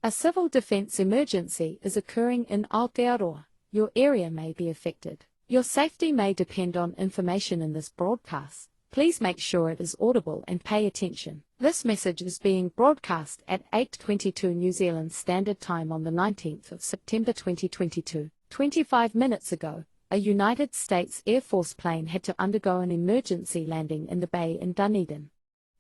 A civil defense emergency is occurring in Aotearoa. Your area may be affected. Your safety may depend on information in this broadcast. Please make sure it is audible and pay attention. This message is being broadcast at 8:22 New Zealand Standard Time on the 19th of September 2022. 25 minutes ago, a United States Air Force plane had to undergo an emergency landing in the bay in Dunedin.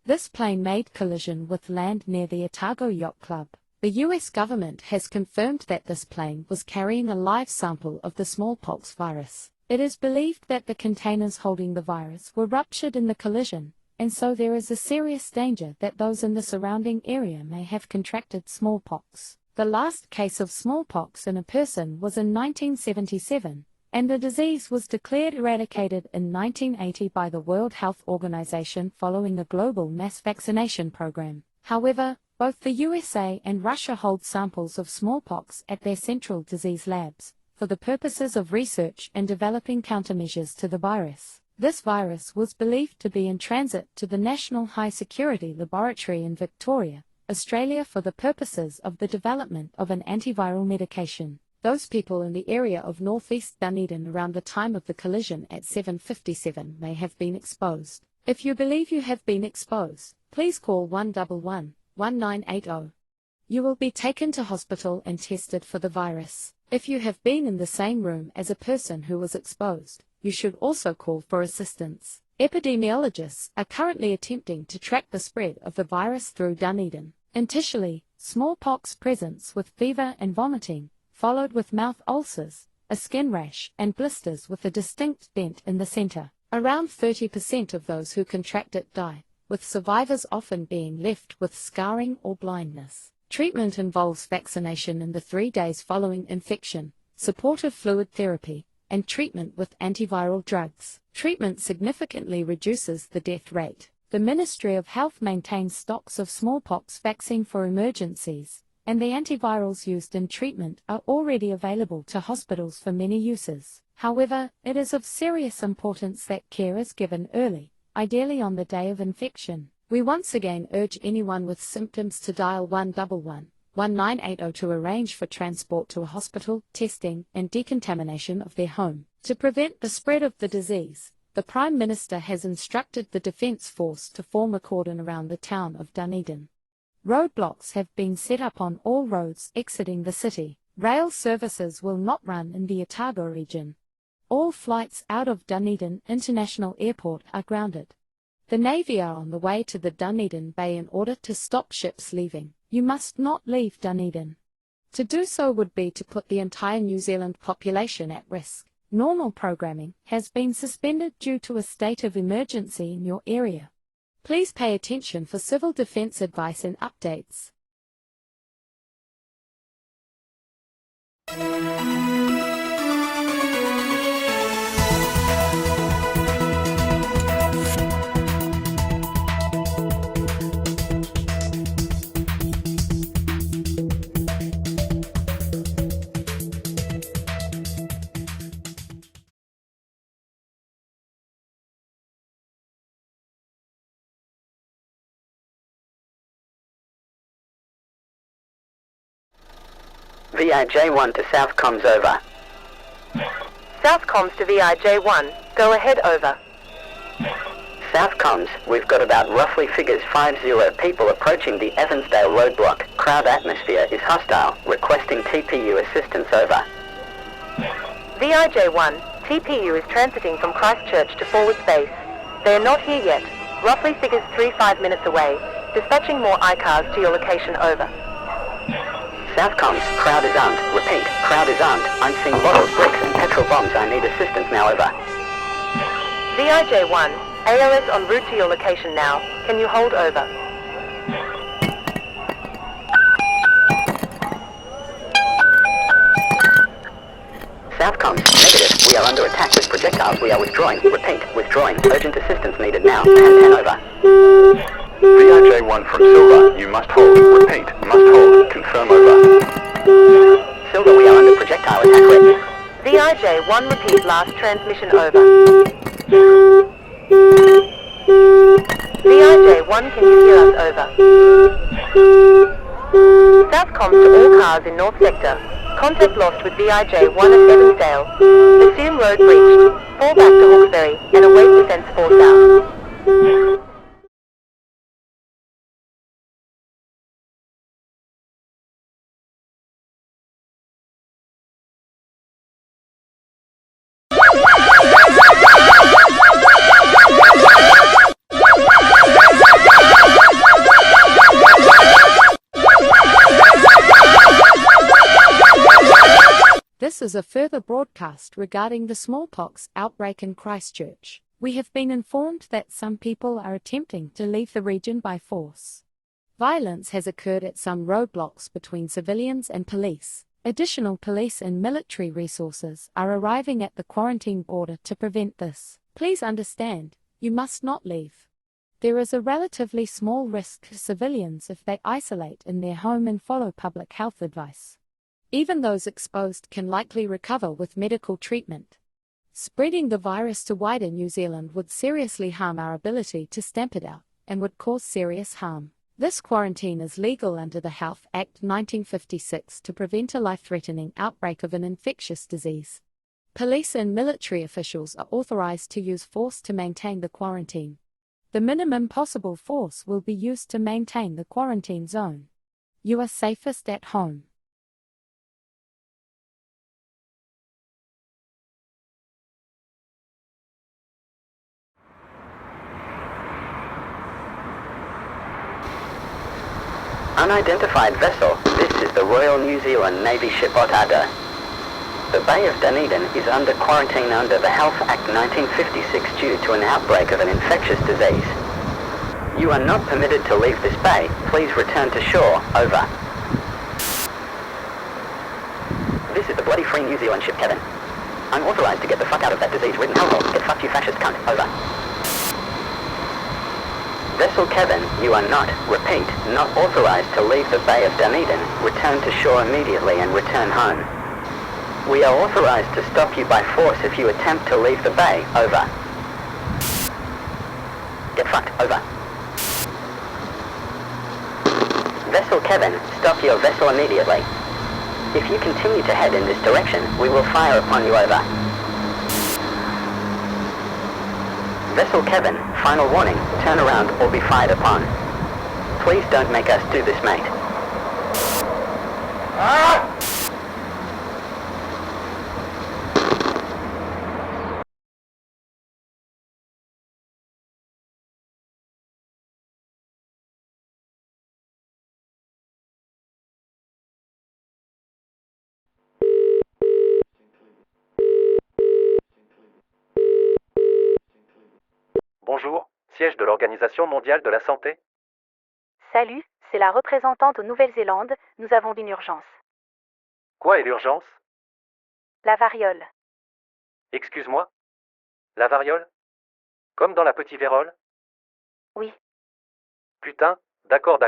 This plane made collision with land near the Otago Yacht Club. The US government has confirmed that this plane was carrying a live sample of the smallpox virus. It is believed that the containers holding the virus were ruptured in the collision, and so there is a serious danger that those in the surrounding area may have contracted smallpox. The last case of smallpox in a person was in 1977, and the disease was declared eradicated in 1980 by the World Health Organization following a global mass vaccination program. However, both the USA and Russia hold samples of smallpox at their central disease labs, for the purposes of research and developing countermeasures to the virus. This virus was believed to be in transit to the National High Security Laboratory in Victoria, Australia for the purposes of the development of an antiviral medication. Those people in the area of northeast Dunedin around the time of the collision at 7:57 may have been exposed. If you believe you have been exposed, please call 111-1980. You will be taken to hospital and tested for the virus. If you have been in the same room as a person who was exposed, you should also call for assistance. Epidemiologists are currently attempting to track the spread of the virus through Dunedin. Initially, smallpox presents with fever and vomiting, followed with mouth ulcers, a skin rash, and blisters with a distinct dent in the center. Around 30% of those who contract it die, with survivors often being left with scarring or blindness. Treatment involves vaccination in the 3 days following infection, supportive fluid therapy, and treatment with antiviral drugs. Treatment significantly reduces the death rate. The Ministry of Health maintains stocks of smallpox vaccine for emergencies, and the antivirals used in treatment are already available to hospitals for many uses. However, it is of serious importance that care is given early, ideally on the day of infection. We once again urge anyone with symptoms to dial 111-1980 to arrange for transport to a hospital, testing, and decontamination of their home. To prevent the spread of the disease, the Prime Minister has instructed the Defence Force to form a cordon around the town of Dunedin. Roadblocks have been set up on all roads exiting the city. Rail services will not run in the Otago region. All flights out of Dunedin International Airport are grounded. The Navy are on the way to the Dunedin Bay in order to stop ships leaving. You must not leave Dunedin. To do so would be to put the entire New Zealand population at risk. Normal programming has been suspended due to a state of emergency in your area. Please pay attention for civil defense advice and updates. VIJ1 to South comms over. South comms to VIJ1, go ahead over. South comms, we've got about roughly figures 50 people approaching the Evansdale roadblock. Crowd atmosphere is hostile, requesting TPU assistance over. VIJ1, TPU is transiting from Christchurch to forward base. They are not here yet, roughly figures 3-5 minutes away, dispatching more ICARs to your location over. South comms, crowd is armed. Repeat, crowd is armed. I'm seeing bottles, bricks and petrol bombs. I need assistance now, over. VIJ1, ALS en route to your location now. Can you hold over? South comms, negative. We are under attack with projectiles. We are withdrawing. Repeat, withdrawing. Urgent assistance needed now. 10-10 over. VIJ1 from Silver, you must hold. Repeat, must hold. Confirm over. Silver, we are under projectile attack threat. VIJ1, repeat last transmission over. VIJ1, can you hear us over? Southcoms to all cars in North Sector. Contact lost with VIJ 1 at Evansdale. Assume road breached. Fall back to Hawkesbury and await descents 4 south. This is a further broadcast regarding the smallpox outbreak in Christchurch. We have been informed that some people are attempting to leave the region by force. Violence has occurred at some roadblocks between civilians and police. Additional police and military resources are arriving at the quarantine border to prevent this. Please understand, you must not leave. There is a relatively small risk to civilians if they isolate in their home and follow public health advice. Even those exposed can likely recover with medical treatment. Spreading the virus to wider New Zealand would seriously harm our ability to stamp it out, and would cause serious harm. This quarantine is legal under the Health Act 1956 to prevent a life-threatening outbreak of an infectious disease. Police and military officials are authorized to use force to maintain the quarantine. The minimum possible force will be used to maintain the quarantine zone. You are safest at home. Unidentified vessel. This is the Royal New Zealand Navy ship Otago. The Bay of Dunedin is under quarantine under the Health Act 1956 due to an outbreak of an infectious disease. You are not permitted to leave this bay. Please return to shore. Over. This is the bloody free New Zealand ship, Kevin. I'm authorized to get the fuck out of that disease-ridden hellhole. Get fucked, you fascist cunt. Over. Vessel Kevin, you are not, repeat, not authorized to leave the Bay of Dunedin. Return to shore immediately and return home. We are authorized to stop you by force if you attempt to leave the bay. Over. Get fucked. Over. Vessel Kevin, stop your vessel immediately. If you continue to head in this direction, we will fire upon you. Over. Vessel Kevin, final warning, turn around or be fired upon. Please don't make us do this, mate. Bonjour, siège de l'Organisation mondiale de la santé. Salut, c'est la représentante aux Nouvelle-Zélande, nous avons une urgence. Quoi est l'urgence? La variole. Excuse-moi? La variole? Comme dans la petite vérole? Oui. Putain, d'accord,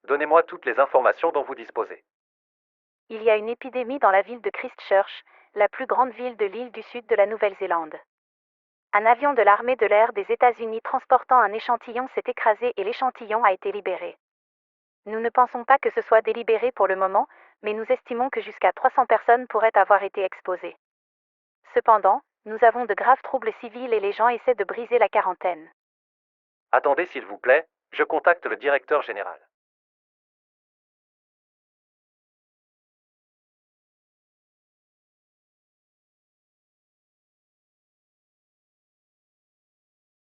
donnez-moi toutes les informations dont vous disposez. Il y a une épidémie dans la ville de Christchurch, la plus grande ville de l'île du sud de la Nouvelle-Zélande. Un avion de l'armée de l'air des États-Unis transportant un échantillon s'est écrasé et l'échantillon a été libéré. Nous ne pensons pas que ce soit délibéré pour le moment, mais nous estimons que jusqu'à 300 personnes pourraient avoir été exposées. Cependant, nous avons de graves troubles civils et les gens essaient de briser la quarantaine. Attendez s'il vous plaît, je contacte le directeur général.